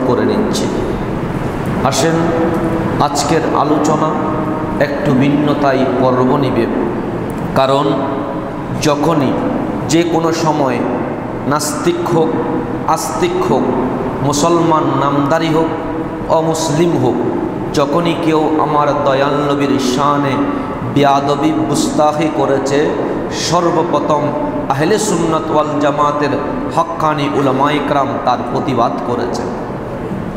করে নিচ্ছি। আসেন আজকের আলোচনা একটু ভিন্নতাই পর্ব নিবে, কারণ যখনই যে কোনো সময় নাস্তিক হোক, আস্তিক হোক, মুসলমান নামদারি হোক, অমুসলিম হোক, যখনই কেউ আমার দয়াল নবীর শানে বেয়াদবি গুস্তাখি করেছে, সর্বপ্রথম আহলে সুন্নাত ওয়াল জামাতের হক্কানি উলামায়ে কেরাম তার প্রতিবাদ করেছে।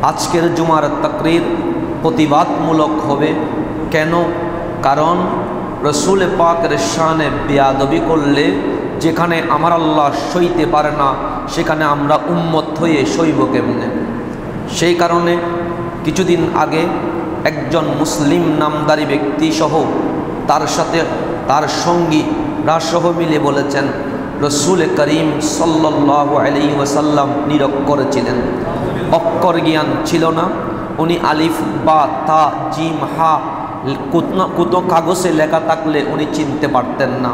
আজকের জুমার তাকরীর প্রতিবাদমূলক হবে। কেন? কারণ রসুল পাকের শানে বেয়াদবি করলে যেখানে আমার আল্লাহ সইতে পারে না, সেখানে আমরা উম্মত হয়ে সইব কেমনে? সেই কারণে কিছুদিন আগে একজন মুসলিম নামদারি ব্যক্তি সহ তার সাথে তার সঙ্গী রাসহ মিলে বলেছেন রসুল করিম সাল্লাল্লাহু আলাইহি ওয়াসাল্লাম নিরক্ষর ছিলেন, অক্ষর জ্ঞান ছিল না। উনি আলিফ বা তা জিম হা কুতো কাগজে লেখা থাকলে উনি চিনতে পারতেন না।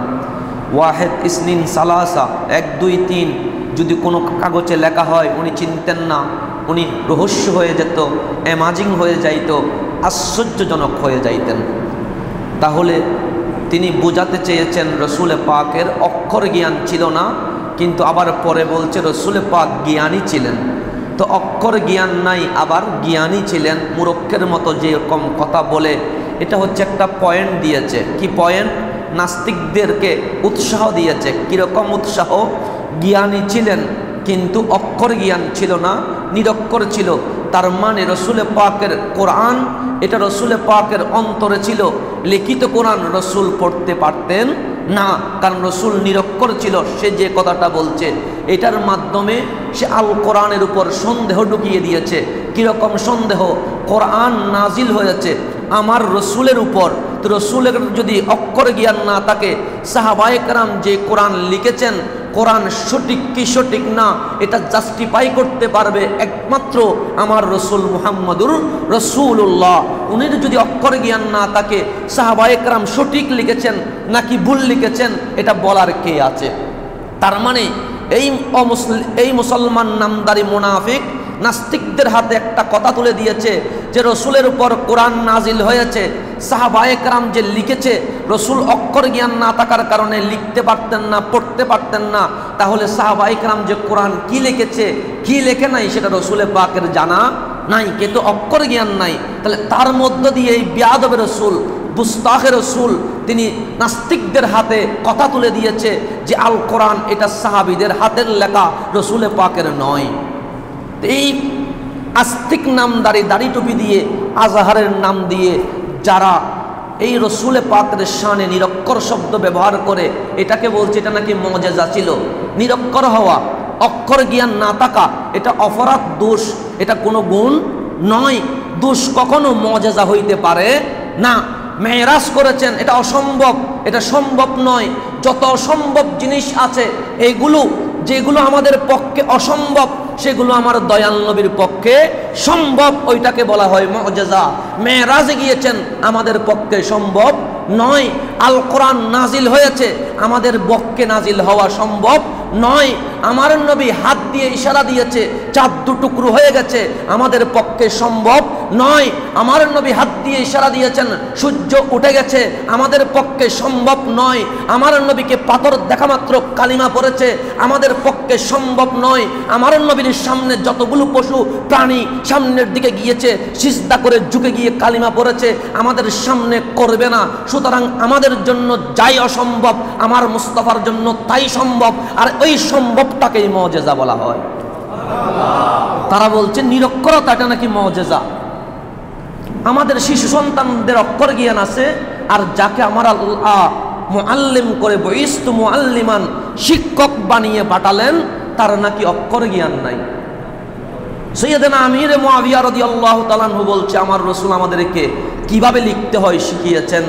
ওয়াহেদ ইসনিন সালাসা 1 2 3 যদি কোনো কাগজে লেখা হয় উনি চিনতেন না। উনি রহস্য হয়ে যেত, অ্যামাজিং হয়ে যাইত, আশ্চর্যজনক হয়ে যাইতেন। তাহলে তিনি বোঝাতে চেয়েছেন রসুল পাকের অক্ষর জ্ঞান ছিল না, কিন্তু আবার পরে বলছে রসুল পাক জ্ঞানী ছিলেন। তো অক্ষর জ্ঞান নাই আবার জ্ঞানী ছিলেন, মূর্খের মতো যেরকম কথা বলে, এটা হচ্ছে একটা পয়েন্ট দিয়েছে। কি পয়েন্ট? নাস্তিকদেরকে উৎসাহ দিয়েছে। কীরকম উৎসাহ? জ্ঞানী ছিলেন কিন্তু অক্ষর জ্ঞান ছিল না, নিরক্ষর ছিল। তার মানে রসুল পাকের কোরআন এটা রসুল পাকের অন্তরে ছিল, লিখিত কোরআন রসুল পড়তে পারতেন না, কারণ রসুল নিরক্ষর ছিল। সে যে কথাটা বলছে এটার মাধ্যমে সে আল কোরআনের উপর সন্দেহ ঢুকিয়ে দিয়েছে। কীরকম সন্দেহ? কোরআন নাজিল হয়েছে আমার রসুলের উপর, তো রসুলের যদি অক্ষর জ্ঞান না থাকে, সাহাবায়ে কেরাম যে কোরআন লিখেছেন কোরআন সঠিক কি সঠিক না এটা জাস্টিফাই করতে পারবে একমাত্র আমার রসুল মুহাম্মদুর রসুল্লাহ। উনির যদি অক্ষর জ্ঞান না থাকে, সাহাবায়ে কেরাম সঠিক লিখেছেন নাকি ভুল লিখেছেন এটা বলার কে আছে? তার মানে এই মুসলমান নামদারি মুনাফিক নাস্তিকদের হাতে একটা কথা তুলে দিয়েছে যে রসুলের উপর কোরআন নাজিল হয়েছে, সাহাবায়ে কেরাম যে লিখেছে, রসুল অক্ষর জ্ঞান না থাকার কারণে লিখতে পারতেন না, পড়তে পারতেন না। তাহলে সাহাবায়ে কেরাম যে কোরআন কি লিখেছে কি লেখে নাই সেটা রসুলের পাকের জানা নাই, কিন্তু অক্ষর জ্ঞান নাই। তাহলে তার মধ্য দিয়ে এই বেয়াদব রসুল, গুস্তাখে রসুল, তিনি নাস্তিকদের হাতে কথা তুলে দিয়েছে যে আল কোরআন এটা সাহাবীদের হাতের লেখা, রসুলের পাকের নয়। এই আস্তিক নামদারি, দাড়ি টুপি দিয়ে, আজহারের নাম দিয়ে যারা এই রসুলে পাকের শানে নিরক্ষর শব্দ ব্যবহার করে, এটাকে বলছে এটা নাকি মুজিজা ছিল। নিরক্ষর হওয়া, অক্ষর জ্ঞান না থাকা এটা অপরাধ, দোষ, এটা কোনো গুণ নয়। দোষ কখনো মুজিজা হইতে পারে না। মেরাজ করেছেন এটা অসম্ভব, এটা সম্ভব নয়। যত অসম্ভব জিনিস আছে এইগুলো, যেগুলো আমাদের পক্ষে অসম্ভব সেগুলো আমার দয়াল নবীর পক্ষে সম্ভব, ওইটাকে বলা হয় মুজিজা। মেরাজে গিয়েছেন আমাদের পক্ষে সম্ভব নয়। আল কোরআন নাজিল হয়েছে আমাদের পক্ষে নাজিল হওয়া সম্ভব নয়। আমার নবী হাত দিয়ে ইশারা দিয়েছে, চাঁদ দুটুকরো হয়ে গেছে, আমাদের পক্ষে সম্ভব নয়। আমার নবী হাত দিয়ে ইশারা দিয়েছেন সূর্য উঠে গেছে, আমাদের পক্ষে সম্ভব নয়। আমার নবীকে পাথর দেখা মাত্র কালিমা পড়েছে, আমাদের পক্ষে সম্ভব নয়। আমার নবীর সামনে যতগুলো পশু প্রাণী সামনের দিকে গিয়েছে, সিজদা করে ঝুঁকে গিয়ে কালিমা পড়েছে, আমাদের সামনে করবে না। সুতরাং আমাদের জন্য যাই অসম্ভব আমার মুস্তাফার জন্য তাই সম্ভব, আর ওই সম্ভবটাকেই মুজিজা বলা হয়। তারা বলছে নিরক্ষরতা এটা নাকি মুজিজা। আমাদের শিশু সন্তানদের অক্ষর জ্ঞান আছে, আর যাকে আমার আল্লাহ মুআল্লিম করে বইস্তু মুআল্লিমান, শিক্ষক বানিয়ে পাঠালেন, তার নাকি অক্ষর জ্ঞান নাই। সৈয়দনা আমির মুআবিয়া রাদিয়াল্লাহু তাআলা আনহু বলছে আমার রাসূল আমাদেরকে কিভাবে লিখতে হয় শিখিয়েছেন।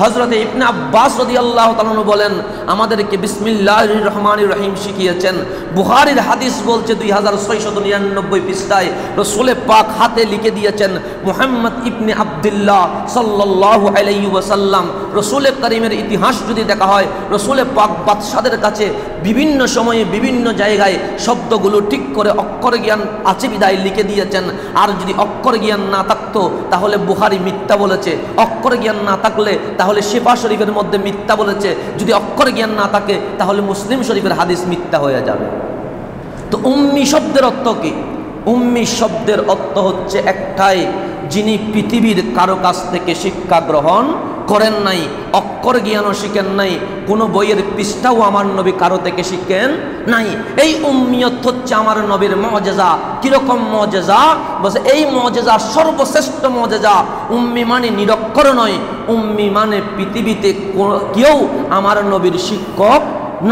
হযরত ইবনে আব্বাস রাদিয়াল্লাহু তাআলা আনহু বলেন, আমাদেরকে বিসমিল্লাহির রহমানির রহিম শিখিয়েছেন। বুখারীর হাদিস বলছে 2699 পৃষ্ঠায় রাসূল পাক হাতে লিখে দিয়েছেন মুহাম্মদ ইবনে আব্দুল্লাহ সাল্লাল্লাহু আলাইহি ওয়াসাল্লাম। রাসূল কারীমের ইতিহাস যদি দেখা হয়, রাসূল পাক বাদশাদের কাছে বিভিন্ন সময়ে বিভিন্ন জায়গায় শব্দগুলো ঠিক করে অক্ষর জ্ঞান আছে বিদায় লিখে দিয়েছেন। আর যদি অক্ষর জ্ঞান না থাকতো তাহলে বুখারী মিথ্যা বলেছে, অক্ষর জ্ঞান না থাকলে তাহলে শিফা শরীফের মধ্যে মিথ্যা বলেছে, যদি অক্ষর জ্ঞান না থাকে তাহলে মুসলিম শরীফের হাদিস মিথ্যা হয়ে যাবে। তো উম্মি শব্দের অর্থ কি? উম্মি শব্দের অর্থ হচ্ছে একটাই, যিনি পৃথিবীর কারো কাছ থেকে শিক্ষা গ্রহণ করেন নাই, অক্ষর জ্ঞানও শিখেন নাই, কোনো বইয়ের পৃষ্ঠাও আমার নবী কারো থেকে শিখেন নাই। এই উম্মিয়ত হচ্ছে আমার নবীর মুআজিজা। কিরকম মুআজিজা? বলছে এই মুআজিজা সর্বশ্রেষ্ঠ মুআজিজা। উম্মি মানে নিরক্ষর নয়, উম্মি মানে পৃথিবীতে কেউ আমার নবীর শিক্ষক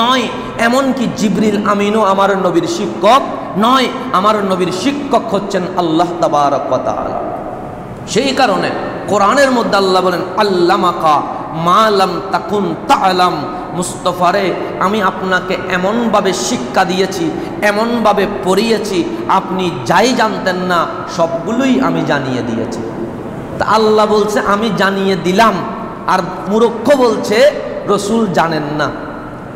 নয়। এমনকি জিবরিল আমিনও আমার নবীর শিক্ষক নয়। আমার নবীর শিক্ষক হচ্ছেন আল্লাহ তাবারক ওয়া তাআলা। সেই কারণে কোরআনের মধ্যে আল্লাহ বলেন, আল্লামাকা মা লাম তাকুন তা'লাম। মুস্তাফারে আমি আপনাকে এমনভাবে শিক্ষা দিয়েছি, এমনভাবে পড়িয়েছি, আপনি যাই জানতেন না সবগুলোই আমি জানিয়ে দিয়েছি। তা আল্লাহ বলছে আমি জানিয়ে দিলাম, আর মূর্খ বলছে রসুল জানেন না,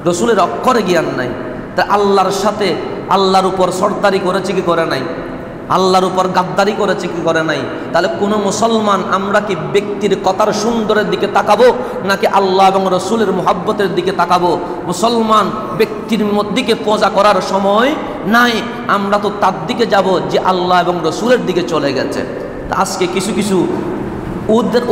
রসুলের অক্ষরে জ্ঞান নাই। তা আল্লাহর সাথে আল্লাহর উপর সরদারি করেছে কি করে নাই? আল্লাহর উপর গাদ্দারি করেছে কি করে নাই? তাহলে কোনো মুসলমান আমরা কি ব্যক্তির কথার সুন্দরের দিকে তাকাবো নাকি আল্লাহ এবং রসুলের মুহাব্বতের দিকে তাকাবো? মুসলমান ব্যক্তির মধ্যে পূজা করার সময় নাই, আমরা তো তার দিকে যাব যে আল্লাহ এবং রসুলের দিকে চলে গেছে। তা আজকে কিছু কিছু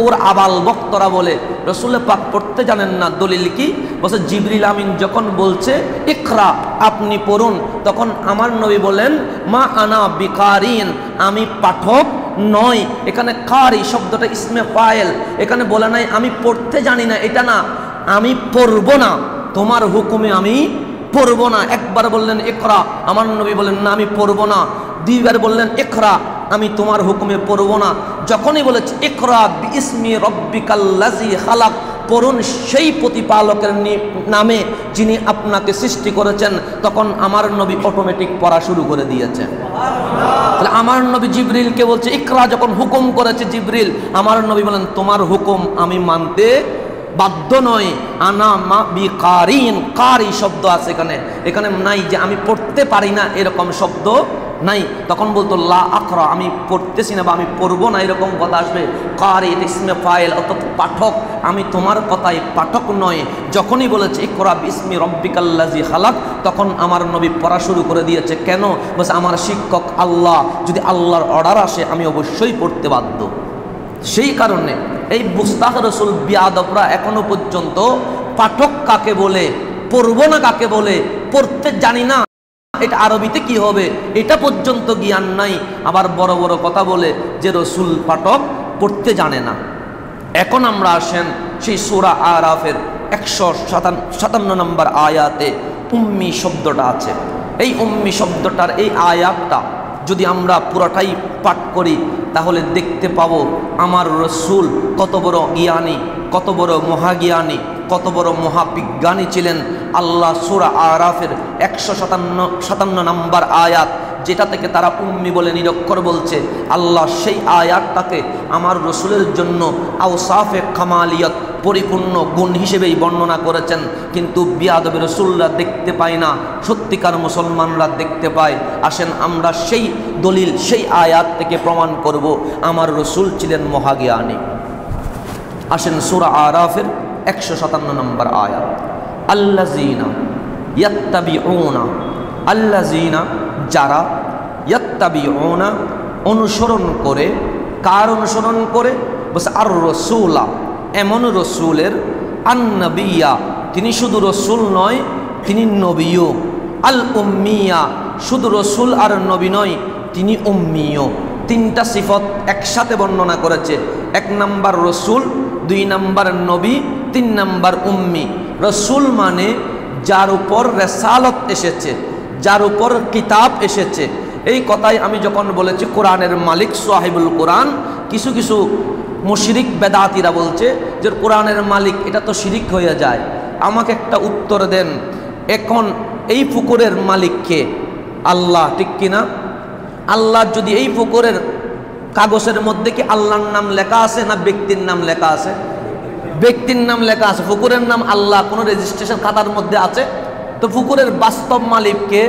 ওর আবাল বক্তরা বলে রসুল পাক পড়তে জানেন না। দলিল কি? বলছে জিবরিল আমিন যখন বলছে ইকরা আপনি পড়ুন, তখন আমার নবী বলেন মা আনা বিকারিন, আমি পাঠক নয়। এখানে কারি শব্দটা ইসমে ফাইল, এখানে বলে নাই আমি পড়তে জানি না, এটা না, আমি পড়বো না, তোমার হুকুমে আমি পড়বো না। একবার বললেন ইকরা, আমার নবী বলেন না আমি পড়বো না। দুইবার বললেন ইকরা, আমি তোমার হুকুমে পড়বো না। যখনই বলেছে ইকরা বিইসমি রব্বিকাল্লাযী খালাক, পড়ুন সেই প্রতিপালকের নামে যিনি আপনাকে সৃষ্টি করেছেন, তখন আমার নবী অটোমেটিক পড়া শুরু করে দিয়েছে। তাহলে আমার নবী জিবরিলকে বলছে ইকরা, যখন হুকুম করেছে জিবরিল, আমার নবী বলেন তোমার হুকুম আমি মানতে বাধ্য নয়। আনা মা বিকারিন, কারি শব্দ আছে এখানে, এখানে নাই যে আমি পড়তে পারি না এরকম শব্দ নাই। তখন বলতো লা আকরা, আমি পড়তেছি না বা আমি পড়বো না, এরকম কথা আসবে। কারি ইসমে ফাইল, অর্থাৎ পাঠক, আমি তোমার কথায় পাঠক নয়। যখনই বলেছে ইকরা বিইসমি রব্বিকাল্লাযী খালাক, তখন আমার নবী পড়া শুরু করে দিয়েছে। কেন? বলছে আমার শিক্ষক আল্লাহ, যদি আল্লাহর অর্ডার আসে আমি অবশ্যই পড়তে বাধ্য। সেই কারণে এই মুস্তাক রসুল বিয়াদবরা এখনো পর্যন্ত পাঠক কাকে বলে, পড়বো না কাকে বলে, পড়তে জানি না এটা আরবিতে কি হবে এটা পর্যন্ত জ্ঞান নাই। আবার বড় বড় কথা বলে যে রসুল পাঠক, পড়তে জানে না। এখন আমরা আসেন সেই সূরা আরাফের 157 নম্বর আয়াতে উম্মি শব্দটা আছে। এই উম্মি শব্দটার এই আয়াতটা যদি আমরা পুরোটাই পাঠ করি তাহলে দেখতে পাবো আমার রসুল কত বড় জ্ঞানী, কত বড় মহাজ্ঞানী, কত বড় মহাবিজ্ঞানী ছিলেন। আল্লাহ সূরা আরাফের 157 নম্বর আয়াত, যেটা থেকে তারা উম্মি বলে নিরক্ষর বলছে, আল্লাহ সেই আয়াতটাকে আমার রসুলের জন্য আওসাফে কামালিয়ত, পরিপূর্ণ গুণ হিসেবেই বর্ণনা করেছেন। কিন্তু বিয়াদবে রসুলরা দেখতে পায় না, সত্যিকার মুসলমানরা দেখতে পায়। আসেন আমরা সেই দলিল, সেই আয়াত থেকে প্রমাণ করব আমার রসুল ছিলেন মহাজ্ঞানী। আসেন সূরা আরাফের 157 নম্বর আয়াত, আল্লাযীনা ইয়াত্তাবিউনা, আল্লাযীনা যারা, ইয়াত্তাবিউনা অনুসরণ করে, কার অনুসরণ করে? বলছে আর রসুলা, এমন রসুলের, আন্নবিয়া তিনি শুধু রসুল নয় তিনি নবীও, আল উম্মিয়া শুধু রসুল আর নবী নয় তিনি উম্মিও। তিনটা সিফত একসাথে বর্ণনা করেছে। 1 নাম্বার রসুল, 2 নাম্বার নবী, 3 নাম্বার উম্মি। রসুল মানে যার উপর রেসালত এসেছে, যার উপর কিতাব এসেছে, এই কথাই আমি যখন বলেছি কোরআনের মালিক সাহিবুল কোরআন, কিছু কিছু মুশরিক বেদাতিরা বলছে যে কোরআনের মালিক, এটা তো শিরিক হয়ে যায়। আমাকে একটা উত্তর দেন, এখন এই পুকুরের মালিককে আল্লাহ, ঠিক কিনা? আল্লাহ যদি এই পুকুরের কাগজের মধ্যে কি আল্লাহর নাম লেখা আছে না ব্যক্তির নাম লেখা আছে? ব্যক্তির নাম লেখা আছে, পুকুরের নাম আল্লাহ কোনো রেজিস্ট্রেশন খাতার মধ্যে আছে? তো পুকুরের বাস্তব মালিককে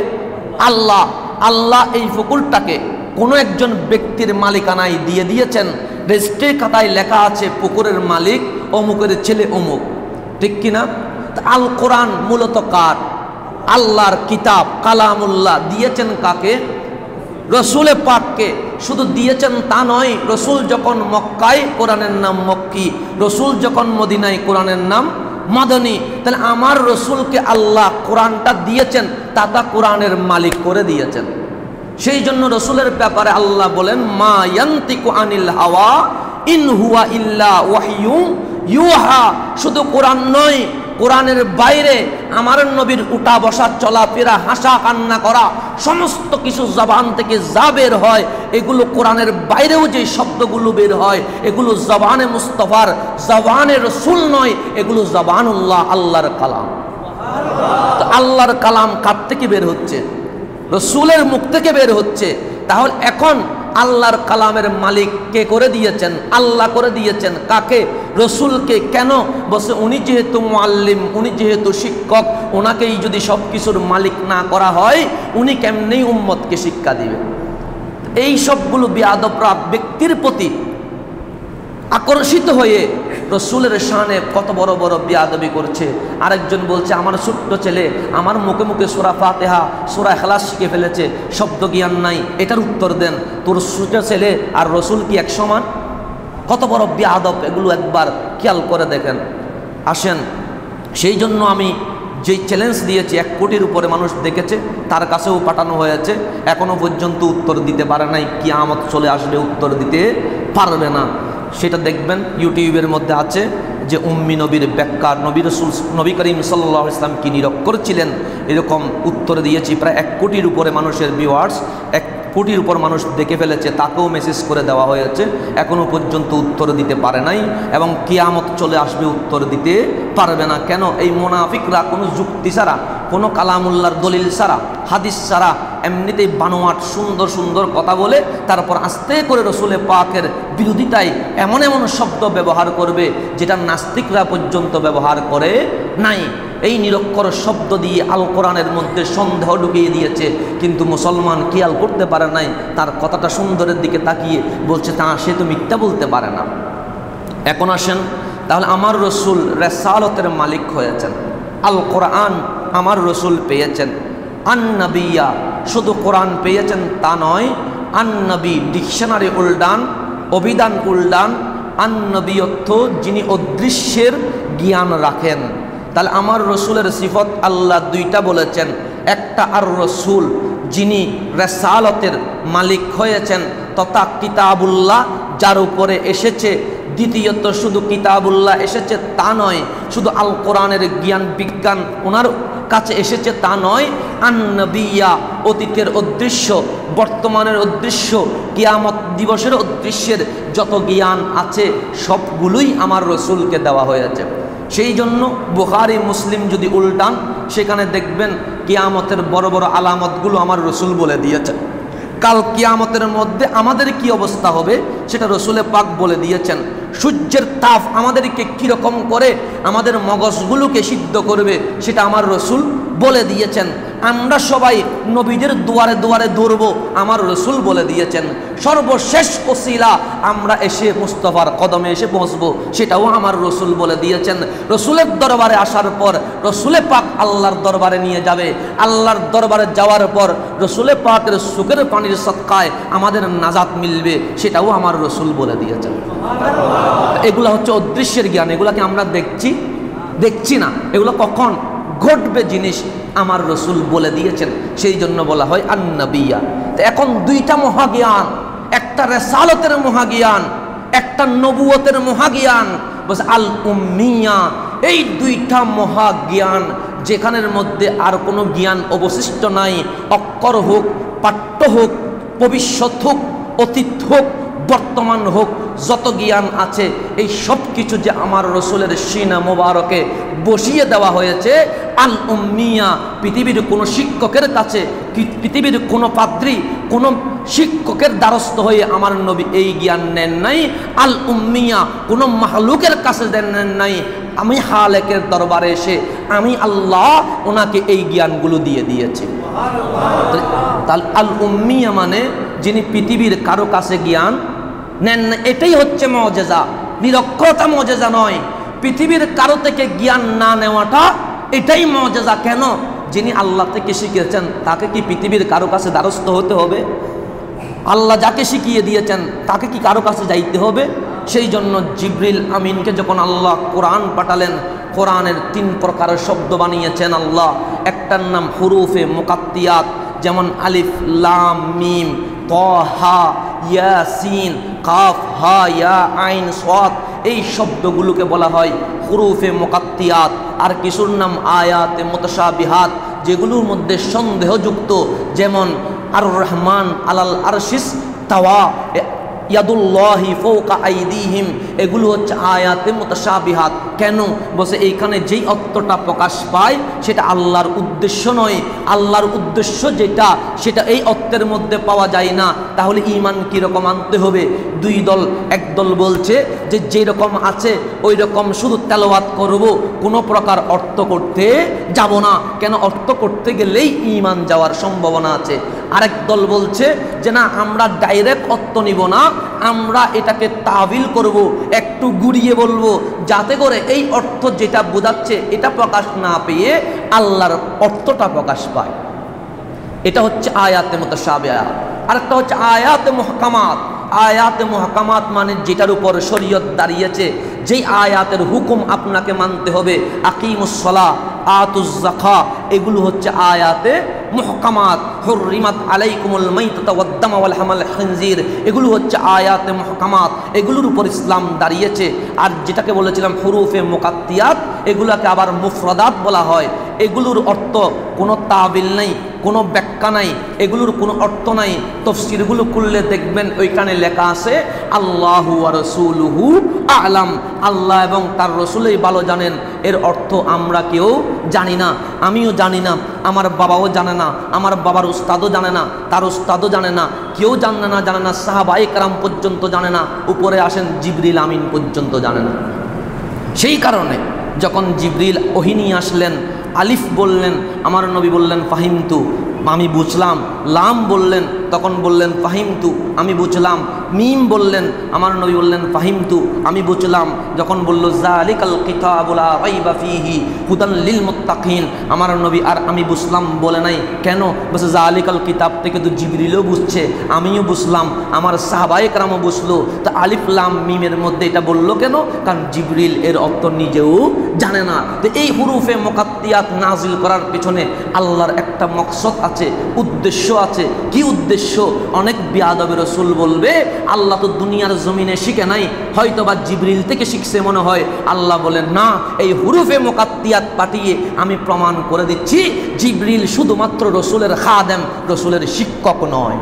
আল্লাহ। আল্লাহ এই পুকুরটাকে কোনো একজন ব্যক্তির মালিকানায় দিয়ে দিয়েছেন, রেজিস্ট্রি খাতায় লেখা আছে পুকুরের মালিক অমুকের ছেলে অমুক, ঠিক কিনা? আল কোরআন মূলত কার? আল্লাহর কিতাব, কালামুল্লাহ। দিয়েছেন কাকে? রসুলে পাককে। শুধু দিয়েছেন তা নয়, রসুল যখন মক্কায় কোরআনের নাম মক্কি, রসুল যখন মদিনায় কোরআনের নাম মাদনী। তাহলে আমার রসুলকে আল্লাহ কোরআনটা দিয়েছেন, তা কোরআনের মালিক করে দিয়েছেন। সেই জন্য রসুলের ব্যাপারে আল্লাহ বলেন, মা ইয়ান্তিকু আনিল হাওয়া ইন হুয়া ইল্লা ওয়াহয়ু ইউহা। শুধু কোরআন নয়, কোরআনের বাইরে আমার নবীর উঠা বসা, চলাফেরা, হাসা কান্না করা, সমস্ত কিছু জবান থেকে যা বের হয়, এগুলো কোরআনের বাইরেও যে শব্দগুলো বের হয়, এগুলো জবানে মুস্তফার, জবানে রসুল নয়, এগুলো জবানুল্লাহ, আল্লাহর কালাম। তো আল্লাহর কালাম কার থেকে বের হচ্ছে? রসুলের মুখ থেকে বের হচ্ছে। তাহলে এখন আল্লাহর কালামের মালিক কে করে দিয়েছেন? আল্লাহ করে দিয়েছেন। কাকে? রসুলকে। কেন? বসে উনি যেহেতু মুআল্লিম, উনি যেহেতু শিক্ষক, ওনাকেই যদি সব কিছুর মালিক না করা হয়, উনি কেমনেই উম্মতকে শিক্ষা দিবেন? এই সবগুলো বেয়াদবরা ব্যক্তির প্রতি আকর্ষিত হয়ে রসুলের শানে কত বড় বড় বেয়াদবি করছে। আরেকজন বলছে, আমার ছোট্ট ছেলে আমার মুখে মুখে সূরা ফাতিহা, সূরা ইখলাস শিখে ফেলেছে, শব্দ জ্ঞান নাই। এটার উত্তর দেন, তোর ছোট ছেলে আর রসুল কি এক সমান? কত বড় বেয়াদব এগুলো, একবার খেয়াল করে দেখেন। আসেন, সেই জন্য আমি যেই চ্যালেঞ্জ দিয়েছি, 1 কোটির উপরে মানুষ দেখেছে, তার কাছেও পাঠানো হয়েছে, এখনো পর্যন্ত উত্তর দিতে পারে নাই। কিয়ামত চলে আসলে উত্তর দিতে পারবে না। সেটা দেখবেন ইউটিউবের মধ্যে আছে যে উম্মি নবীর ব্যাখ্যা, নবী রাসূল নবী করিম সাল্লাল্লাহু আলাইহি ওয়াসাল্লাম কি নিরক্ষর ছিলেন, এরকম উত্তর দিয়েছি। প্রায় 1 কোটির উপরে মানুষের ভিউয়ার্স, 1 কোটির উপর মানুষ দেখে ফেলেছে, তাকেও মেসেজ করে দেওয়া হয়েছে, এখনও পর্যন্ত উত্তর দিতে পারে নাই। এবং কিয়ামত চলে আসবে, উত্তর দিতে পারবে না। কেন? এই মুনাফিকরা কোনো যুক্তি ছাড়া, কোনো কালামুল্লাহর দলিল ছাড়া, হাদিস ছাড়া এমনিতেই বানোয়াট সুন্দর সুন্দর কথা বলে তারপর আস্তে করে রসুলে পাকের বিরোধিতায় এমন এমন শব্দ ব্যবহার করবে যেটা নাস্তিকরা পর্যন্ত ব্যবহার করে নাই। এই নিরক্ষর শব্দ দিয়ে আল কোরআনের মধ্যে সন্দেহ ঢুকিয়ে দিয়েছে, কিন্তু মুসলমান খেয়াল করতে পারে নাই। তার কথাটা সুন্দরের দিকে তাকিয়ে বলছে, তা সে তো মিথ্যা বলতে পারে না। এখন আসেন, তাহলে আমার রসুল রেসালতের মালিক হয়েছেন, আল কোরআন আমার রসুল পেয়েছেন। আন-নবিয়া, শুধু কোরআন পেয়েছেন তা নয়, আন-নবী ডিকশনারি উল্টান, অভিধান উল্টান। আন-নবী অর্থ যিনি অদৃশ্যের জ্ঞান রাখেন। তাহলে আমার রসুলের সিফত আল্লাহ 2টা বলেছেন। একটা আর রসুল, যিনি রেসালতের মালিক হয়েছেন, তথা কিতাবুল্লাহ যার উপরে এসেছে। দ্বিতীয়ত শুধু কিতাবুল্লাহ এসেছে তা নয়, শুধু আল কোরআনের জ্ঞান বিজ্ঞান ওনার কাছে এসেছে তা নয়, আন-নবিয়া অতীতের অদৃশ্য, বর্তমানের অদৃশ্য, কিয়ামত দিবসের অদৃশ্যের যত জ্ঞান আছে সবগুলোই আমার রসুলকে দেওয়া হয়েছে। সেই জন্য বুখারী মুসলিম যদি উল্টান, সেখানে দেখবেন কিয়ামতের বড় বড় আলামতগুলো আমার রসুল বলে দিয়েছেন। কাল কিয়ামতের মধ্যে আমাদের কি অবস্থা হবে সেটা রসুলে পাক বলে দিয়েছেন। সূর্যের তাপ আমাদেরকে কীরকম করে আমাদের মগজগুলোকে সিদ্ধ করবে সেটা আমার রসুল বলে দিয়েছেন। আমরা সবাই নবীদের দুয়ারে দুয়ারে দৌড়ব, আমার রসুল বলে দিয়েছেন। সর্বশেষ ওসিলা আমরা এসে মুস্তফার কদমে এসে পৌঁছবো, সেটাও আমার রসুল বলে দিয়েছেন। রসুলের দরবারে আসার পর রসুলে পাক আল্লাহর দরবারে নিয়ে যাবে। আল্লাহর দরবারে যাওয়ার পর রসুলে পাকের সুখের পানির সৎকায় আমাদের নাজাত মিলবে, সেটাও আমার রসুল বলে দিয়েছেন। এগুলো হচ্ছে অদৃশ্যের জ্ঞান, এগুলাকে আমরা দেখছি না, এগুলো কখন ঘটবে জিনিস আমার রসুল বলে দিয়েছেন। সেই জন্য বলা হয় আন-নবিয়া। তো এখন 2টা মহাজ্ঞান, একটা রেসালতের মহাজ্ঞান, একটা নবুয়তের মহাজ্ঞান। বলছে আল উম্মিয়া, এই দুইটা মহাজ্ঞান, যেখানের মধ্যে আর কোনো জ্ঞান অবশিষ্ট নাই, অক্ষর হোক, পাঠ্য হোক, ভবিষ্যৎ হোক, অতীত হোক, বর্তমান হোক, যত জ্ঞান আছে এই সব কিছু যে আমার রসুলের সিনা মোবারকে বসিয়ে দেওয়া হয়েছে। আল উম্মিয়া, পৃথিবীর কোনো শিক্ষকের কাছে, পৃথিবীর কোনো পাদ্রী, কোনো শিক্ষকের দ্বারস্থ হয়ে আমার নবী এই জ্ঞান নেন নাই। আল উম্মিয়া, কোনো মাহলুকের কাছে নেন নাই। আমি হালেকের দরবারে এসে আমি আল্লাহ ওনাকে এই জ্ঞানগুলো দিয়ে দিয়েছি। তাহলে আল উম্মিয়া মানে যিনি পৃথিবীর কারো কাছে জ্ঞান নেন না, এটাই হচ্ছে মুআজিজা। নিরক্ষরতা মুআজিজা নয়, পৃথিবীর কারো থেকে জ্ঞান না নেওয়াটা এটাই মুআজিজা। কেন? যিনি আল্লাহ থেকে শিখেছেন তাকে কি পৃথিবীর কারো কাছে দ্বারস্থ হতে হবে? আল্লাহ যাকে শিখিয়ে দিয়েছেন তাকে কি কারো কাছে যাইতে হবে? সেই জন্য জিবরিল আমিনকে যখন আল্লাহ কোরআন পাঠালেন, কোরআনের 3 প্রকারের শব্দ বানিয়েছেন আল্লাহ। একটার নাম হুরুফে মুকাত্তিয়াত, যেমন আলিফ লাম মিম তাহা ইয়াসিন কাফ হা ইয়া আইন সাদ, এই শব্দগুলোকে বলা হয় হুরুফে মুকাত্তিয়াত। আর কিছুর নাম আয়াতে মুতাশাবিহাত, যেগুলোর মধ্যে সন্দেহযুক্ত, যেমন আর রহমান আলাল আরশিস তাওয়া, ইয়াদুল্লাহি ফাওকা আইদিহিম, এগুলো হচ্ছে আয়াতে মুতাশাবিহাত। কেন? বসে এইখানে যেই অর্থটা প্রকাশ পায় সেটা আল্লাহর উদ্দেশ্য নয়। আল্লাহর উদ্দেশ্য যেটা সেটা এই অর্থের মধ্যে পাওয়া যায় না। তাহলে ঈমান কীরকম আনতে হবে? 2 দল। এক দল বলছে যে যেরকম আছে ওই রকম শুধু তেলাওয়াত করব, কোনো প্রকার অর্থ করতে যাব না। কেন? অর্থ করতে গেলেই ঈমান যাওয়ার সম্ভাবনা আছে। আরেক দল বলছে যে না, আমরা ডাইরেক্ট অর্থ নিব না, আমরা এটাকে তাবিল করব, একটু ঘুরিয়ে বলবো, যাতে করে এই অর্থ যেটা বোঝাচ্ছে এটা প্রকাশ না পেয়ে আল্লাহর অর্থটা প্রকাশ পায়। এটা হচ্ছে আয়াতে মুতাশাবিহাত। আরেকটা হচ্ছে আয়াতে মুহকামাত। আয়াতে মুহকামাত মানে যেটার উপর শরীয়ত দাঁড়িয়েছে, যেই আয়াতের হুকুম আপনাকে মানতে হবে, আকিমুস সালাহ, আতুজ যাকা, এগুলো হচ্ছে আয়াতে মুহকামাত। হুররিমাত আলাইকুমুল মাইতাতু ওয়াদ-দামু ওয়াল হামাল খিনজির, এগুলো হচ্ছে আয়াতে মুহকামাত। এগুলোর উপর ইসলাম দাঁড়িয়েছে। আর যেটাকে বলেছিলাম হুরুফে মুকাত্তিয়াত, এগুলোকে আবার মুফরাদাত বলা হয়। এগুলোর অর্থ কোনো তাবিল নাই, কোনো ব্যাখ্যা নাই, এগুলোর কোনো অর্থ নাই। তাফসীরগুলো খুললে দেখবেন ওইখানে লেখা আছে আল্লাহু ওয়া রাসূলুহু আ'লাম, আল্লাহ এবং তার রাসূলই ভালো জানেন। এর অর্থ আমরা কেউ জানি না, আমিও জানি না, আমার বাবাও জানে না, আমার বাবার উস্তাদও জানে না, তার উস্তাদও জানে না, কেউ জানে না। সাহাবায়ে কেরাম পর্যন্ত জানে না, উপরে আসেন জিবরিল আমিন পর্যন্ত জানে না। সেই কারণে যখন জিবরিল ওহী নিয়ে আসলেন, আলিফ বললেন, আমার নবী বললেন ফাহিমতু, আমি বুঝলাম। লাম বললেন, তখন বললেন ফাহিমতু, আমি বুঝলাম। মিম বললেন, আমার নবী বললেন ফাহিমতু, আমি বুঝলাম। যখন বলল যালিকাল কিতাবু লা রাইবা ফীহি হুদাল লিল মুত্তাকিন, আমার নবী আর আমি বুঝলাম বলে নাই। কেন? বলছে যালিকাল কিতাব থেকে তো জিবরিলও বুঝছে, আমিও বুঝলাম, আমার সাহাবায়ে কেরামও বুঝলো। তো আলিফ লাম মিমের মধ্যে এটা বললো কেন? কারণ জিবরিল এর অর্থ নিজেও জানে না। তো এই হুরুফে মুকাত্তিয়াত নাজিল করার পেছনে আল্লাহর একটা মকসদ আছে, উদ্দেশ্য আছে। কি উদ্দেশ্য? অনেক বেয়াদব রাসূল বলবে আল্লাহ তো দুনিয়ার জমিনে শিখে নাই, হয়তো বা জিবরিল থেকে শিখছে মনে হয়। আল্লাহ বলেন না, এই হুরুফে মুকাত্তিয়াত পাঠিয়ে আমি প্রমাণ করে দিচ্ছি জিবরিল শুধুমাত্র রসুলের খাদেম, রসুলের শিক্ষক নয়।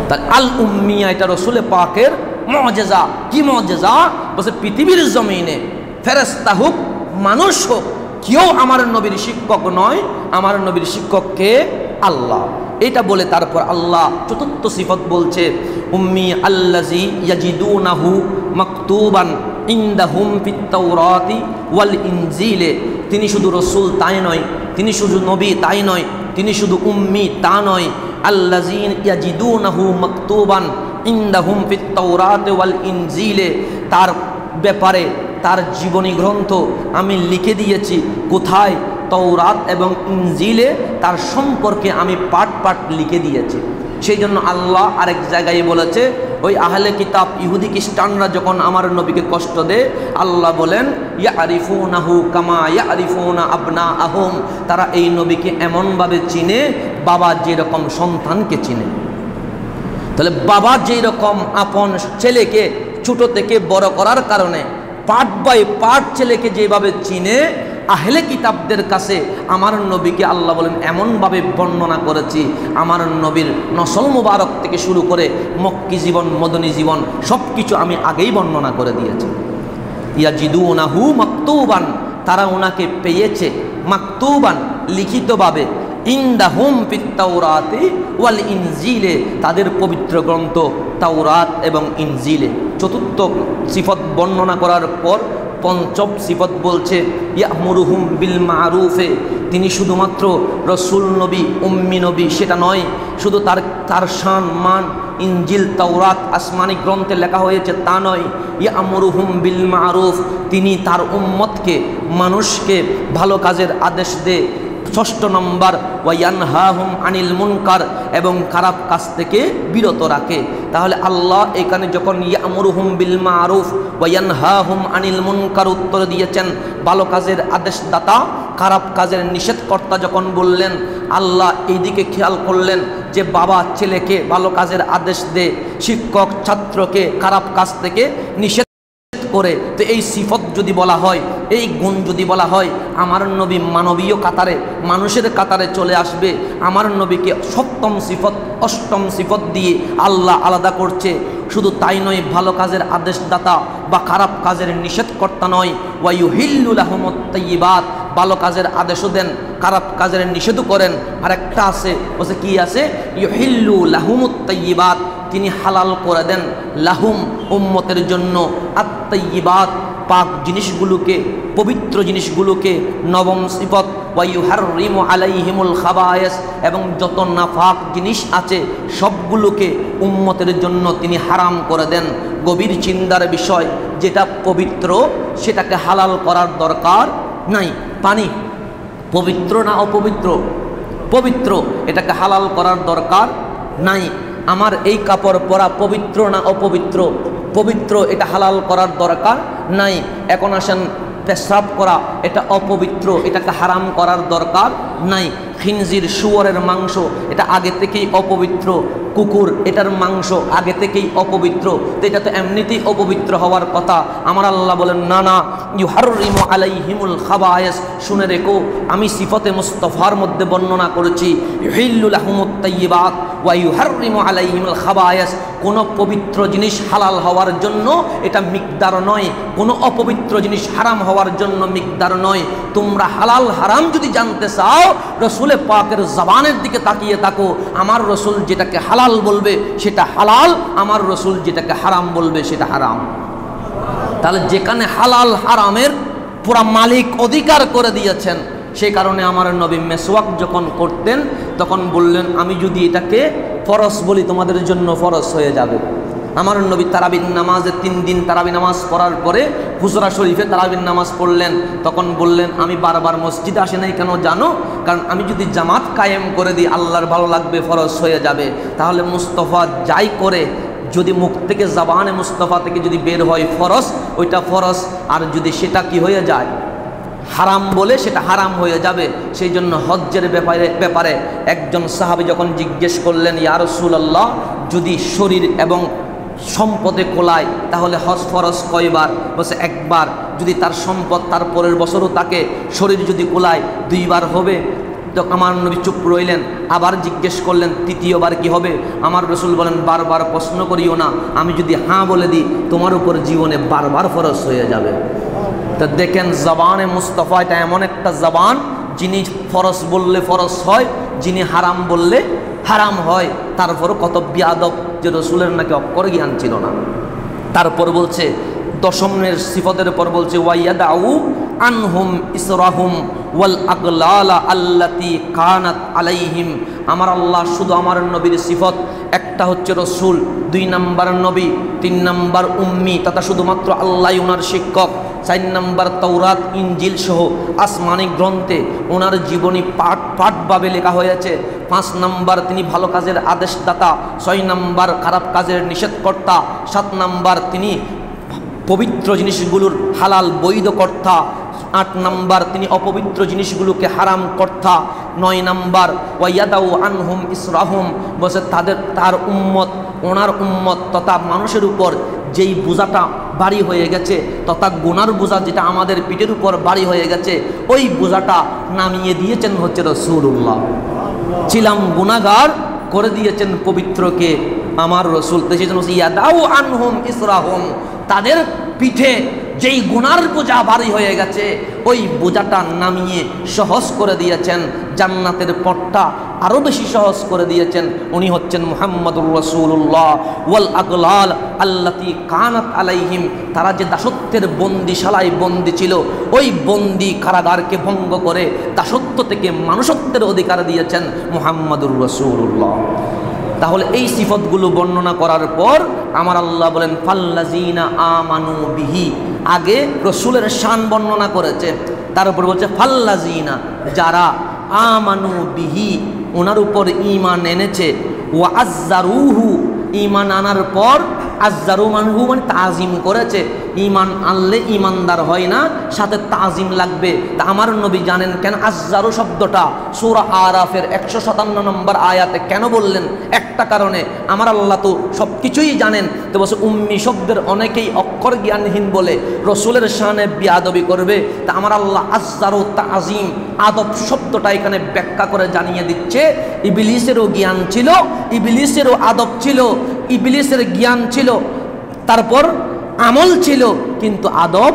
তার আল উম্মিয়া এটা রসুলে পাকের মুআজিজা। কি মুআজিজা? বলছে পৃথিবীর জমিনে ফেরেশতা হোক, মানুষ হোক, কেউ আমার নবীর শিক্ষক নয়। আমার নবীর শিক্ষক কে? আল্লাহ। এটা বলে তারপর আল্লাহ চতুর্থ সিফত বলছে উম্মি আল্লাযী ইয়াজিদুনাহু মাকতুবান ইনদাহুম ফিত তাওরাতি ওয়াল ইনজিলে। তিনি শুধু রসুল তাই নয়, তিনি শুধু নবী তাই নয়, তিনি শুধু উম্মি তা নয়। আল্লাযী ইয়াজিদুনাহু মাকতুবান ইনদাহুম ফিত তাওরাতি ওয়াল ইনজিলে, তার ব্যাপারে তার জীবনী গ্রন্থ আমি লিখে দিয়েছি। কোথায়? তৌরাত এবং ইনজিলে তার সম্পর্কে আমি পাঠ পাঠ লিখে দিয়েছি। সেই জন্য আল্লাহ আরেক জায়গায় বলেছে, ওই আহলে কিতাব ইহুদি খ্রিস্টানরা যখন আমার নবীকে কষ্ট দেয়, আল্লাহ বলেন ইয়ারিফুনাহু কামা ইয়ারিফুনা আবনাআহুম, তারা এই নবীকে এমনভাবে চিনে বাবা যেরকম সন্তানকে চিনে। তাহলে বাবা যেই রকম আপন ছেলেকে ছোট থেকে বড় করার কারণে পার্ট বাই পার্ট ছেলেকে যেভাবে চিনে, আহলে কিতাবদের কাছে আমার নবীকে আল্লাহ বলেন এমনভাবে বর্ণনা করেছি, আমার নবীর নসল মুবারক থেকে শুরু করে মক্কি জীবন, মদনী জীবন সব কিছু আমি আগেই বর্ণনা করে দিয়েছি। ইয়াজিদুনাহু মাকতুবান, তারা ওনাকে পেয়েছে মাকতুবান লিখিতভাবে, ইনদাহুম ফিত তাওরাতি ওয়াল ইনজিলে, তাদের পবিত্র গ্রন্থ তাওরাত এবং ইনজিলে। চতুর্থ সিফত বর্ণনা করার পর পঞ্চম সিফত বলছে ইয়ামুরুহুম বিল মারুফে, তিনি শুধুমাত্র রসুল নবী, উম্মি নবী সেটা নয়, শুধু তার শান মান ইনজিল তাওরাত আসমানি গ্রন্থে লেখা হয়েছে তা নয়। ইয়ামুরুহুম বিল মারুফ, তিনি তার উম্মতকে, মানুষকে ভালো কাজের আদেশ দেয়। ষষ্ঠ নম্বর ওয়ায়ানহাহুম আনিল মুনকার, এবং খারাপ কাজ থেকে বিরত রাখে। তাহলে আল্লাহ এখানে যখন ইয়ামুরুহুম বিল মারুফ ওয়ায়ানহাহুম আনিল মুনকার উত্তর দিয়েছেন, ভালো কাজের আদেশদাতা, খারাপ কাজের নিষেধকর্তা যখন বললেন, আল্লাহ এইদিকে খেয়াল করলেন যে বাবা ছেলেকে ভালো কাজের আদেশ দেয়, শিক্ষক ছাত্রকে খারাপ কাজ থেকে নিষেধ করে। তো এই সিফত যদি বলা হয়, এই গুণ যদি বলা হয়, আমার নবী মানবীয় কাতারে, মানুষের কাতারে চলে আসবে। আমার নবীকে সপ্তম সিফত, অষ্টম সিফত দিয়ে আল্লাহ আলাদা করছে। শুধু তাই নয়, ভালো কাজের আদেশদাতা বা খারাপ কাজের নিষেধকর্তা নয়, ওয়ায়ুহিল্লু লাহুমুত তাইয়্যিবাত, ভালো কাজের আদেশও দেন, খারাপ কাজের নিষেধও করেন। আরেকটা আছে, বলছে কি আছে, ইউহিল্লু লাহুমুত তাইয়্যিবাত, তিনি হালাল করে দেন লাহুম উম্মতের জন্য আত-তাইয়্যিবাত, পাক জিনিসগুলোকে, পবিত্র জিনিসগুলোকে। নবম সিফত ওয়ায়ুহাররিমু আলাইহিমুল খাবায়েস, এবং যত নাফাক জিনিস আছে সবগুলোকে উম্মতের জন্য তিনি হারাম করে দেন। গভীর চিন্তার বিষয়, যেটা পবিত্র সেটাকে হালাল করার দরকার নাই। পানি পবিত্র না অপবিত্র? পবিত্র, এটাকে হালাল করার দরকার নাই। আমার এই কাপড় পরা পবিত্র না অপবিত্র? পবিত্র, এটা হালাল করার দরকার নাই। এখন আসেন, পেশাব করা এটা অপবিত্র, এটাকে হারাম করার দরকার নাই। খিনজির, শুয়োরের মাংস এটা আগে থেকেই অপবিত্র। কুকুর, এটার মাংস আগে থেকেই অপবিত্র, তো এটা তো এমনিতেই অপবিত্র হওয়ার কথা। আমার আল্লাহ বলেন না না, ইউহাররিমু আলাইহিমুল খাবায়েস, শুনে রেখো আমি সিফতে মুস্তাফার মধ্যে বর্ণনা করেছি ইউহিল্লু লাহুমুত তাইয়্যিবাত ওয়া ইউহাররিমু আলাইহিমুল খাবায়েস। কোনো পবিত্র জিনিস হালাল হওয়ার জন্য এটা মিকদার নয়, কোনো অপবিত্র জিনিস হারাম হওয়ার জন্য মিকদার নয়। তোমরা হালাল হারাম যদি জানতে চাও, রসুলে পাকের জবানের দিকে তাকিয়ে থাকো। আমার রসুল যেটাকে হালাল বলবে সেটা হালাল, আমার রসুল যেটাকে হারাম বলবে সেটা হারাম। তাহলে যেখানে হালাল হারামের পুরা মালিক অধিকার করে দিয়েছেন, সেই কারণে আমার নবী মেসওয়াক যখন করতেন তখন বললেন, আমি যদি এটাকে ফরজ বলি তোমাদের জন্য ফরজ হয়ে যাবে। আমার নবী তারাবির নামাজে 3 দিন তারাবি নামাজ পড়ার পরে হুজরা শরীফে তারাবির নামাজ পড়লেন, তখন বললেন, আমি বারবার মসজিদে আসে নাই কেন জানো? কারণ আমি যদি জামাত কায়েম করে দিই আল্লাহর ভালো লাগবে, ফরজ হয়ে যাবে। তাহলে মুস্তাফা যাই করে, যদি মুখ থেকে জবানে মুস্তাফা থেকে যদি বের হয় ফরজ, ওইটা ফরজ, আর যদি সেটা কি হয়ে যায় হারাম বলে, সেটা হারাম হয়ে যাবে। সেই জন্য হজ্জের ব্যাপারে একজন সাহাবী যখন জিজ্ঞেস করলেন, ইয়া রাসূলুল্লাহ, যদি শরীর এবং সম্পদে কোলায় তাহলে হজ ফরজ কয়বার? বলছে একবার। যদি তার সম্পদ তার পরের বছরও তাকে, শরীর যদি কোলায় 2 বার হবে। তো আমার নবী চুপ রইলেন, আবার জিজ্ঞেস করলেন, 3য়বার কি হবে? আমার রসুল বলেন, বারবার প্রশ্ন করিও না, আমি যদি হ্যাঁ বলে দিই তোমার উপর জীবনে বারবার ফরজ হয়ে যাবে। তো দেখেন, জবানে মুস্তাফা এটা এমন একটা জবান, যিনি ফরজ বললে ফরজ হয়, যিনি হারাম বললে হারাম হয়। তারপরও কত বিয়াদব যে রসুলের নাকি অক্ষর জ্ঞান ছিল না। তারপর বলছে, দশমের সিফতের পর বলছে, ওয়াইয়াদাউ আনহুম ইসরাহুম ওয়াল আগলালা আল্লাতি কানাত আলাইহিম। আমার আল্লাহ শুধু আমার নবীর সিফত, একটা হচ্ছে রসুল, 2 নম্বর নবী, 3 নম্বর উম্মি তথা শুধুমাত্র আল্লাহ ওনার শিক্ষক, 4 নম্বর তাওরাত ইনজিল সহ আসমানি গ্রন্থে ওনার জীবনী পাঠ পাঠভাবে লেখা হয়েছে। 5 নম্বর তিনি ভালো কাজের আদেশদাতা, 6 নম্বর খারাপ কাজের নিষেধকর্তা, 7 নম্বর তিনি পবিত্র জিনিসগুলোর হালাল বৈধ কর্তা, 8 নম্বর তিনি অপবিত্র জিনিসগুলোকে হারাম কর্তা, 9 নম্বর ওয়াইয়াদাউ আনহুম ইসরাহুম, বসে তার উম্মত, ওনার উম্মত তথা মানুষের উপর যেই বোঝাটা ভারী হয়ে গেছে, তথা গুনার বোঝা যেটা আমাদের পিঠের উপর ভারী হয়ে গেছে, ওই বোঝাটা নামিয়ে দিয়েছেন হচ্ছে রাসূলুল্লাহ। ছিলাম গুনাহগার, করে দিয়েছেন পবিত্রকে আমার রসুল। ইয়াদাউ আনহুম ইসরাহুম, তাদের পিঠে যেই গুনার বোঝা ভারী হয়ে গেছে ওই বোঝাটা নামিয়ে সহজ করে দিয়েছেন, জান্নাতের পথটা আরও বেশি সহজ করে দিয়েছেন। উনি হচ্ছেন মুহাম্মাদুর রাসূলুল্লাহ। ওয়াল আগলাল আল্লাতী কানাত আলাইহিম, তারা যে দাসত্বের বন্দিশালায় বন্দি ছিল, ওই বন্দি কারাগারকে ভঙ্গ করে দাসত্ব থেকে মানুষত্বের অধিকার দিয়েছেন মুহাম্মাদুর রাসূলুল্লাহ। তাহলে এই সিফতগুলো বর্ণনা করার পর আমার আল্লাহ বলেন ফাল্লাযিনা আমানু বিহি, আগে রসুলের শান বর্ণনা করেছে, তার উপর বলছে ফাল্লাযিনা, যারা আমানু বিহি, ওনার উপর ঈমান এনেছে, ওয়া আযযারুহু, ঈমান আনার পর আযযারু মানহু মানে তাজিম করেছে। ঈমান আনলে ঈমানদার হয় না, সাথে তাজিম লাগবে। তা আমার নবী জানেন কেন আযযারু শব্দটা সূরা আরাফের 157 নম্বর আয়াতে কেন বললেন? একটা কারণে, আমার আল্লাহ তো সব কিছুই জানেন। তো বলছে উম্মি শব্দের অনেকেই অক্ষর জ্ঞানহীন বলে রসুলের শানে বিয়াদবি করবে। তা আমার আল্লাহ আযযারু তাজিম আদব শব্দটা এখানে ব্যাখ্যা করে জানিয়ে দিচ্ছে, ইবলিসেরও জ্ঞান ছিল, ইবলিসেরও আদব ছিল, ইবলিসের জ্ঞান ছিল, তারপর আমল ছিল, কিন্তু আদব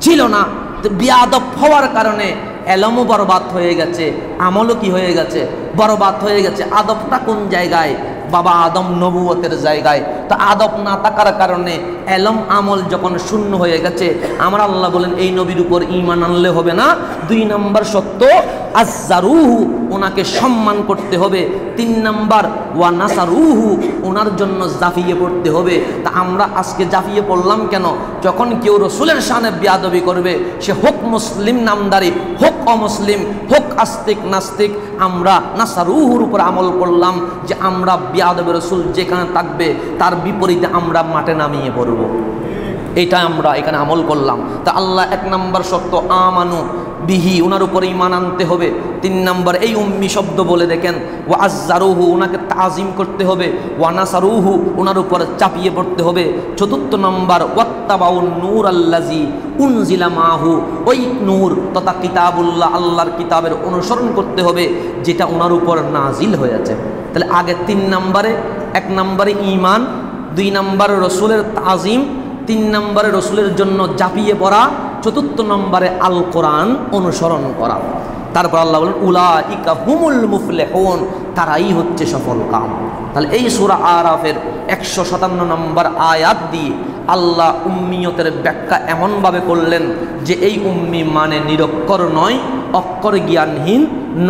ছিল না। তো বিয়াদব হওয়ার কারণে এলমও বরবাদ হয়ে গেছে, আমলও কি হয়ে গেছে? বরবাদ হয়ে গেছে। আদবটা কোন জায়গায়? বাবা আদম নবুয়তের জায়গায়। তো আদব না থাকার কারণে এলম আমল যখন শূন্য হয়ে গেছে, আমার আল্লাহ বলেন এই নবীর উপর ঈমান আনলে হবে না। 2 নম্বর সত্য আযযারুহু, ওনাকে সম্মান করতে হবে। 3 নম্বর ওয়া নাসারুহু, ওনার জন্য জাফিয়ে পড়তে হবে। তা আমরা আজকে জাফিয়ে পড়লাম কেন? যখন কেউ রসুলের শানে বিয়াদবি করবে, সে হোক মুসলিম নামদারি, হোক অমুসলিম, হোক আস্তিক নাস্তিক, আমরা নাসারুহুর উপর আমল করলাম যে আমরা বিয়াদবে রসুল যেখানে থাকবে তার বিপরীতে আমরা মাঠে নামিয়ে পড়ব। এটা আমরা এখানে আমল করলাম। তা আল্লাহ 1 নম্বর সত্য আমানু বিহি, ওনার উপর ঈমান আনতে হবে। 3 নম্বর এই উম্মি শব্দ বলে দেখেন, ওয়া আযযারুহু, ওনাকে তাজিম করতে হবে, ওয়া নাসারুহু, ওনার উপর চাপিয়ে পড়তে হবে। 4 নম্বর ওয়াত্তাবাউন নূর আল্লাযী উনজিলা মাহু, ওই নূর তথা কিতাবুল্লাহ, আল্লাহর কিতাবের অনুসরণ করতে হবে যেটা ওনার উপর নাজিল হয়েছে। তাহলে আগে 3 নম্বরে, 1 নম্বরে ঈমান, 2 নম্বরে রসুলের তাজিম, 3 নম্বরে রসুলের জন্য ঝাঁপিয়ে পড়া, 4 নম্বরে আল কোরআন অনুসরণ করা। তারপর আল্লাহ বলেন উলাইকা হুমুল মুফলিহুন, তারাই হচ্ছে সফল কাম। তাহলে এই সূরা আরাফের 157 নম্বর আয়াত দিয়ে আল্লাহ উম্মিয়তের ব্যাখ্যা এমনভাবে করলেন যে এই উম্মি মানে নিরক্ষর নয়, অক্ষর জ্ঞানহীন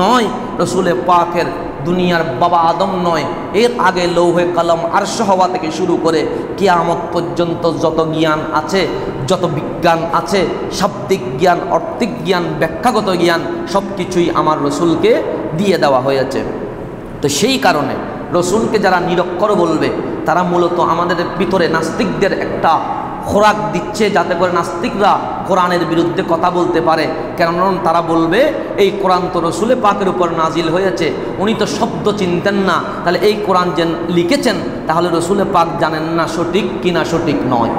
নয়, রসুলে পাকের দুনিয়ার বাবা আদম নয়, এর আগে লৌহে কলম আরশ হওয়া থেকে শুরু করে কিয়ামত পর্যন্ত যত জ্ঞান আছে, যত বিজ্ঞান আছে, শাব্দিক জ্ঞান, অর্থিক জ্ঞান, ব্যাখ্যাগত জ্ঞান, সব কিছুই আমার রসুলকে দিয়ে দেওয়া হয়েছে। তো সেই কারণে রসুলকে যারা নিরক্ষর বলবে তারা মূলত আমাদের ভিতরে নাস্তিকদের একটা খোরাক দিচ্ছে, যাতে করে নাস্তিকরা কোরআনের বিরুদ্ধে কথা বলতে পারে। কেননা তারা বলবে এই কোরআন তো রসুলে পাকের উপর নাজিল হয়েছে, উনি তো শব্দ চিনতেন না, তাহলে এই কোরআন যে লিখেছেন তাহলে রসুলে পাক জানেন না সঠিক কিনা সঠিক নয়।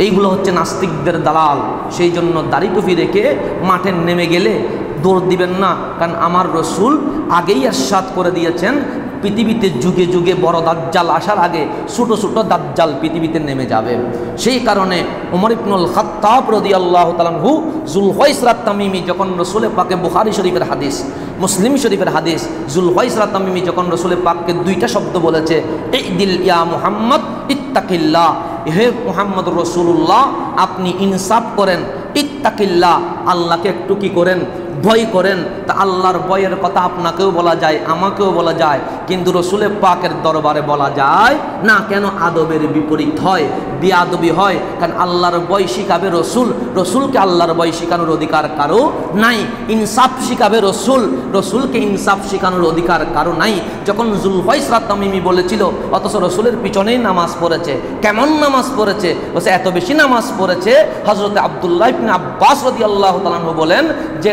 এইগুলো হচ্ছে নাস্তিকদের দালাল। সেই জন্য দাড়ি টুপি রেখে মাঠে নেমে গেলে দৌড় দিবেন না, কারণ আমার রসুল আগেই ইরশাদ করে দিয়েছেন পৃথিবীতে যুগে যুগে বড় দাজ্জাল আসার আগে ছোট ছোট দাজ্জাল পৃথিবীতে নেমে যাবে। সেই কারণে ওমর ইবনুল খাত্তাব রাদিয়াল্লাহু তাআলা আনহু যুলখাইসরা তামিমি যখন রসুলে পাকে, বুখারী শরীফের হাদিস, মুসলিম শরীফের হাদিস, যুলখাইসরা তামিমি যখন রসুলে পাককে 2টা শব্দ বলেছে, ইদিল ইয়া মুহাম্মদ ইত্তাকিল্লাহ, হে মুহাম্মদ রাসূলুল্লাহ আপনি ইনসাফ করেন, ইত্তাকিল্লাহ আল্লাহকে একটু কি করেন, ভয় করেন। তা আল্লাহর ভয়ের কথা আপনাকেও বলা যায়, আমাকেও বলা যায়, কিন্তু রসুলের পাকের দরবারে বলা যায় না। কেন? আদবের বিপরীত হয়, বিয়াদবি হয়। কারণ আল্লাহর ভয় শিখাবে রসুল, রসুলকে আল্লাহর ভয় শেখানোর অধিকার কারো নাই। ইনসাফ শিখাবে রসুল, রসুলকে ইনসাফ শেখানোর অধিকার কারো নাই। যখন যুলখাইসরা তামিমি বলেছিল, অথচ রসুলের পিছনেই নামাজ পড়েছে। কেমন নামাজ পড়েছে? বলছে এত বেশি নামাজ পড়েছে, হযরত আব্দুল্লাহ ইবনে আব্বাস রাদিয়াল্লাহু তাআলা আনহু বলেন যে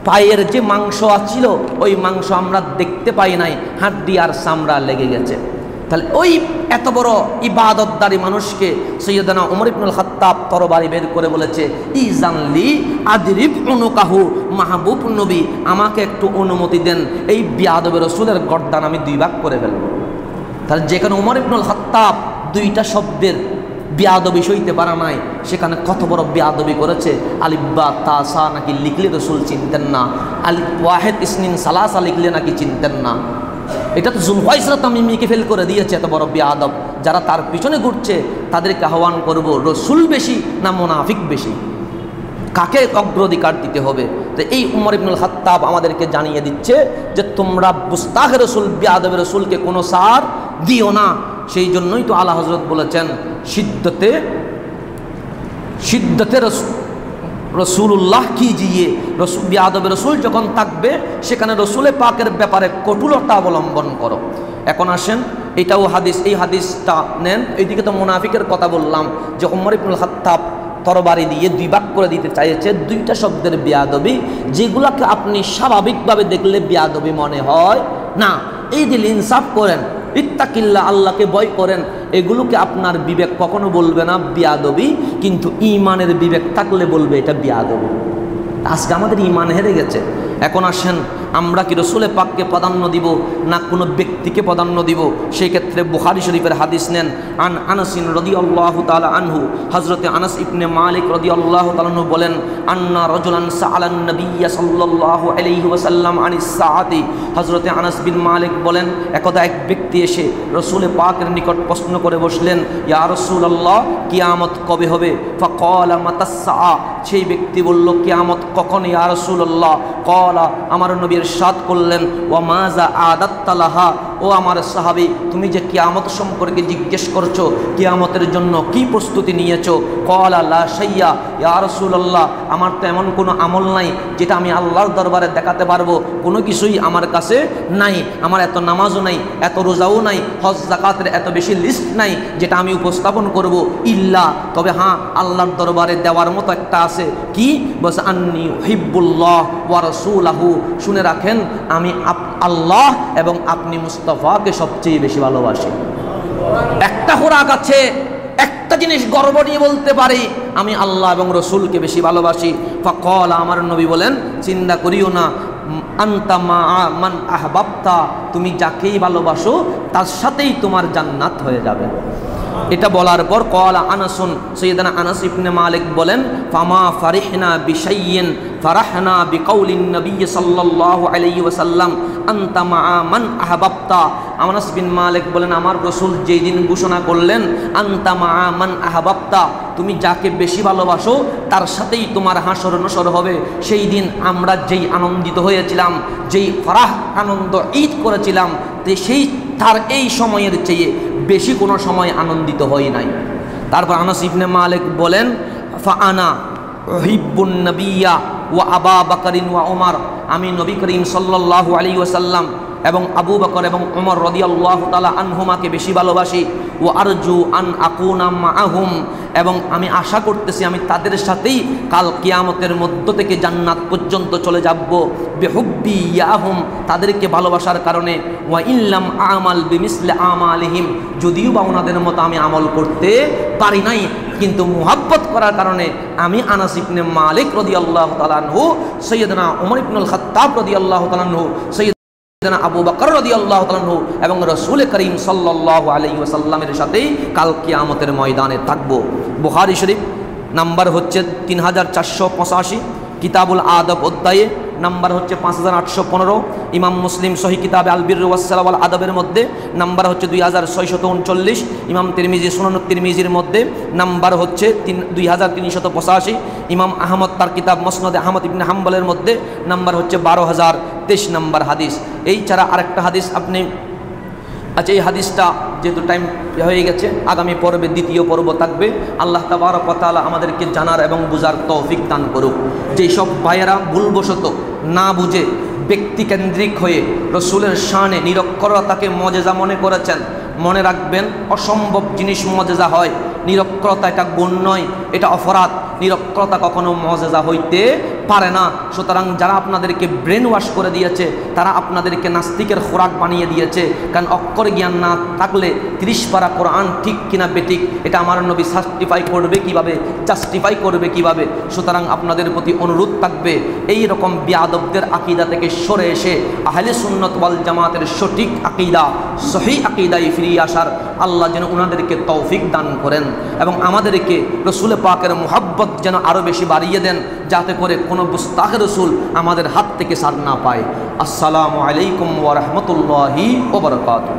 পায়ের যে মাংস ছিল ওই মাংস আমরা দেখতে পাই নাই, হাড্ডি আর চামড়া লেগে গেছে। তাহলে ওই এত বড় ইবাদতদারী মানুষকে সৈয়দনা উমর ইবনুল খাত্তাব তরবারি বের করে বলেছে, ইজানলি আদরিব উনুকাহু, মাহবুব নবী আমাকে একটু অনুমতি দেন, এই বিয়াদবের রাসূলের গর্দান আমি 2 ভাগ করে ফেলব। তাহলে যেখানে উমর ইবনুল খাত্তাব 2টা শব্দের বিয়াদবি সইতে পারা নাই, সেখানে কত বড় বিয়াদবি করেছে। আলিব্বা তাসা নাকি লিখলে রসুল চিনতেন না, আলিফ ওয়াহেদ ইসনিন সালাসা লিখলে নাকি চিনতেন না। এটা তো জুলফাইসরা তামিমিকে ফেল করে দিয়েছে, এত বড় বিয়াদব। যারা তার পিছনে ঘুরছে তাদেরকে আহ্বান করব, রসুল বেশি না মুনাফিক বেশি, কাকে অগ্রাধিকার দিতে হবে? তো এই উমর ইবনুল খাত্তাব আমাদেরকে জানিয়ে দিচ্ছে যে তোমরা মুস্তাহ রসুল, বিয়াদবের রসুলকে কোনো সার দিও না। সেই জন্যই তো আলা হযরত বলেছেন সিদ্ধতে রসুল্লাহ কিজিয়ে, বিয়াদবের রসুল যখন থাকবে সেখানে রসুলে পাকের ব্যাপারে কঠোরতা অবলম্বন করো। এখন আসেন, এটাও হাদিস, এই হাদিসটা নেন। এইদিকে তো মুনাফিকের কথা বললাম যে উমর ইবনুল খাত্তাব তরবারি দিয়ে 2 ভাগ করে দিতে চাইছে, 2টা শব্দের বিয়াদবি, যেগুলাকে আপনি স্বাভাবিকভাবে দেখলে বিয়াদবি মনে হয় না। এই দিল ইনসাফ করেন, ইত্তাকিল্লাহ, আল্লাহকে ভয় করেন, এগুলোকে আপনার বিবেক কখনো বলবে না বিয়াদবি, কিন্তু ঈমানের বিবেক থাকলে বলবে এটা বিয়াদবি। আজকে আমাদের ঈমান হেরে গেছে। এখন আসেন, আমরা কি রসুলে পাককে প্রাধান্য দিব না কোনো ব্যক্তিকে প্রাধান্য দিব? সেই ক্ষেত্রে বুখারী শরীফের হাদিস নেন। আন আনাসিন রাদিয়াল্লাহু তাআলা আনহু, হযরতে আনাস ইবনে মালিক রাদিয়াল্লাহু তাআলা আনহু বলেন, আন্না রাজুলান সাআলান নবিয়্য সাল্লাল্লাহু আলাইহি ওয়াসাল্লাম আনিস সাআতি। হযরতে আনাস বিন মালিক বলেন, একদা এক ব্যক্তি এসে রসুলে পাকের নিকট প্রশ্ন করে বসলেন, ইয়া রাসূলুল্লাহ, কিয়ামত কবে হবে? ফাকালা মাতাস সাআ, সেই ব্যক্তি বলল, কিয়ামত কখন ইয়া রাসূলুল্লাহ? ক্বালা, আমার নবী ইরশাদ করলেন, ওয়া মাযা আদাত্তা লাহা, ও আমার সাহাবী, তুমি যে কিয়ামত সম্পর্কে জিজ্ঞেস করছো, কিয়ামতের জন্য কি প্রস্তুতি নিয়েছো? ক্বালা লা শাইয়া ইয়া রাসূলুল্লাহ, আমার তো এমন কোনো আমল নাই যেটা আমি আল্লাহর দরবারে দেখাতে পারবো, কোনো কিছুই আমার কাছে নাই। আমার এত নামাজও নাই, এত রোজাও নাই, হজ যাকাতের এত বেশি লিস্ট নাই যেটা আমি উপস্থাপন করব। ইল্লা, তবে হ্যাঁ, আল্লাহর দরবারে দেওয়ার মতো একটা আছে। কি? বস আন্নী উহিব্বুল্লাহ ওয়া রাসূলাহু, শুনে রাখেন, আমি আল্লাহ এবং আপনি মুস্তাফাকে সবচেয়ে বেশি ভালোবাসি। একটা খোরাক আছে, একটা জিনিস গর্ব নিয়ে বলতে পারি, আমি আল্লাহ এবং রসুলকে বেশি ভালোবাসি। ফাকাল, আমার নবী বলেন, চিন্তা করিও না, আনতা মা মান আহবাবতা, তুমি যাকেই ভালোবাসো তার সাথেই তোমার জান্নাত হয়ে যাবে। এটা বলার পর ক্বালা আনাসুন, সাইয়েদনা আনাস ইবনে মালিক বলেন, ফামা ফারিহনা বিশাইয়িন ফারাহনা বিকাউলিন নবী সাল্লাল্লাহু আলাইহি ওয়াসাল্লাম আনতা মা মান আহবাবতা। আনাস বিন মালিক বলেন, আমার রাসূল যেই দিন ঘোষণা করলেন আনতা মা মান আহবাবতা, তুমি যাকে বেশি ভালোবাসো তার সাথেই তোমার হাসর নসর হবে, সেই দিন আমরা যেই আনন্দিত হয়েছিলাম, যেই ফরাহ আনন্দ ঈদ করেছিলাম, সেই তার এই সময়ের চেয়ে বেশি কোনো সময় আনন্দিত হই নাই। তারপর আনাস ইবনে মালিক বলেন, ফাআনা উহিব্বুন নবিয়্যা ওয়া আবা বকরিন ওয়া উমর, আমি নবী করিম সাল্লাল্লাহু আলাইহি ওয়াসাল্লাম এবং আবু বকর এবং উমর রাদিয়াল্লাহু তাআলা আনহুমাকে বেশি ভালোবাসি। ও আরজু আন আকুনা মাআহুম, এবং আমি আশা করতেছি আমি তাদের সাথেই কাল কিয়ামতের মধ্য থেকে জান্নাত পর্যন্ত চলে যাব। বিহুব্বি ইয়াহুম, তাদেরকে ভালোবাসার কারণে। ওয়া ইল্লাম আমাল বিমিসলি আমালিহিম, যদিও বা ওনাদের মতো আমি আমল করতে পারি নাই, কিন্তু মুহাব্বত করার কারণে আমি আনাস ইবনে মালিক রাদিয়াল্লাহু তাআলা আনহু, সাইয়্যিদনা উমর ইবনুল খাত্তাব রাদিয়াল্লাহু তাআলা আনহু, সাইয়্যিদনা আবু বকর রাদিয়াল্লাহু তাআলা আনহু এবং রাসূল করিম সাল্লাল্লাহু আলাইহি ওয়াসাল্লামের সাথেই কাল কিয়ামতের ময়দানে থাকব। বুখারী শরীফ নাম্বার হচ্ছে 3485, কিতাবুল আদব অধ্যায়ে নাম্বার হচ্ছে 5815, ইমাম মুসলিম সহি কিতাবে আল বির ওয়াস সালাহ ওয়াল আদবের মধ্যে নাম্বার হচ্ছে 2639, ইমাম তিরমিজি সুনানুত তিরমিজির মধ্যে নাম্বার হচ্ছে 2385, ইমাম আহমদ তার কিতাব মুসনাদে আহমদ ইবনে হাম্বলের মধ্যে নাম্বার হচ্ছে 12023 নম্বর হাদিস। এই ছাড়া আরেকটা হাদিস আপনি, আচ্ছা এই হাদিসটা যেহেতু টাইম হয়ে গেছে, আগামী পর্বে দ্বিতীয় পর্ব থাকবে। আল্লাহ তাবারক ওয়া তাআলা আমাদেরকে জানার এবং বুঝার তৌফিক দান করুক। যেই সব ভাইয়েরা ভুলবশত না বুঝে ব্যক্তিকেন্দ্রিক হয়ে রসুলের শানে নিরক্ষরতাকে মজেজা মনে করেছেন, মনে রাখবেন অসম্ভব জিনিস মজেজা হয়। নিরক্ষরতা এটা গুণ নয়, এটা অপরাধ। নিরক্ষরতা কখনো মুআজিজা হইতে পারে না। সুতরাং যারা আপনাদেরকে ব্রেন ওয়াশ করে দিয়েছে, তারা আপনাদেরকে নাস্তিকের খোরাক বানিয়ে দিয়েছে। কারণ অক্ষর জ্ঞান না থাকলে 30 পারা কোরআন ঠিক কিনা বেঠিক এটা আমার নবী সার্টিফাই করবে কিভাবে, জাস্টিফাই করবে কিভাবে? সুতরাং আপনাদের প্রতি অনুরোধ থাকবে, এই রকম বিয়াদবদের আকীদা থেকে সরে এসে আহলে সুন্নাত ওয়াল জামাতের সঠিক আকীদা, সহিহ আকীদায় ফিরিয়ে আসার আল্লাহ যেন ওনাদেরকে তৌফিক দান করেন এবং আমাদেরকে রসুল পাকের মুহাব্বত যেন আরও বেশি বাড়িয়ে দেন, যাতে করে কোনো গুস্তাখে রসুল আমাদের হাত থেকে ছাড় না পায়। আসসালামু আলাইকুম ওয়া রাহমাতুল্লাহি ওয়া বারাকাতুহু।